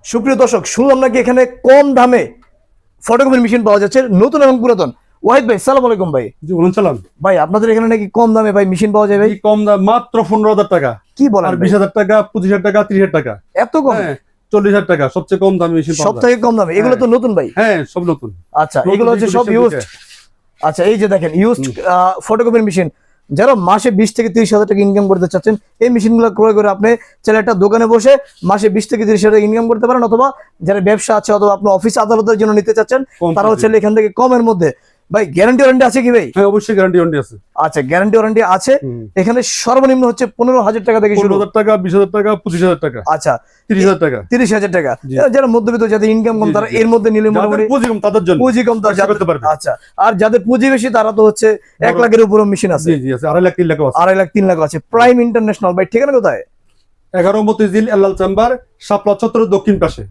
সুপ্রিয় দর্শক, শুনলাম নাকি এখানে কম দামে ফটোকপির মেশিন পাওয়া যাচ্ছে, নতুন এবং পুরাতন। ওয়াহিদ ভাই, সালাম আলাইকুম ভাই। জি বলুন। সালাম ভাই, আপনাদের এখানে নাকি কম দামে ভাই মেশিন পাওয়া যায় ভাই? কম দাম মাত্র 15,000 টাকা। কি বলেন আর ভাই? 20,000 টাকা, 25,000 টাকা, 30,000 টাকা। এত কম? হ্যাঁ, 40,000 টাকা সবচেয়ে কম দামি মেশিন সব পাওয়া যায়। থেকে কম দামে এগুলো তো নতুন ভাই? হ্যাঁ, সব নতুন। আচ্ছা, এগুলো হচ্ছে সব ইউজড। আচ্ছা, এই যে দেখেন ইউজড ফটোকপির মেশিন, যারা মাসে 20 থেকে 30,000 টাকা ইনকাম করতে চাচ্ছেন, এই মেশিনগুলো ক্রয় করে আপনি চাইলে একটা দোকানে বসে মাসে 20 থেকে 30,000 টাকা ইনকাম করতে পারেন, অথবা যারা ব্যবসা আছে অথবা আপনার অফিস আদালতের জন্য নিতে চাচ্ছেন তারা হচ্ছে এখান থেকে কমের মধ্যে। ভাই, গ্যারান্টি ওয়ারেন্টি আছে কি ভাই? হ্যাঁ, অবশ্যই গ্যারান্টি ওয়ারেন্টি আছে। আচ্ছা, গ্যারান্টি ওয়ারেন্টি আছে। এখানে সর্বনিম্ন হচ্ছে 15,000 টাকা থেকে শুরু। 15,000 টাকা, 20,000 টাকা, 25,000 টাকা, আচ্ছা, 30,000 টাকা, 30,000 টাকা। যারা মধ্যবিত্ত, যাদের ইনকাম কম, তারা এর মধ্যে নিলে মোটামুটি পুঁজি কম তাদের জন্য, পুঁজি কম তারা করতে পারবে। আচ্ছা, আর যাদের পুঁজি বেশি তারা তো হচ্ছে 1 লাখের উপরে মেশিন আছে। জি জি আছে, 2.5 লাখ 3 লাখ আছে। 2.5 লাখ 3 লাখ আছে। Prime international. ভাই, ঠিকানা কোথায়? 11 মতিঝিল এলাল চেম্বার, শাপলা চত্বরের দক্ষিণ পাশে।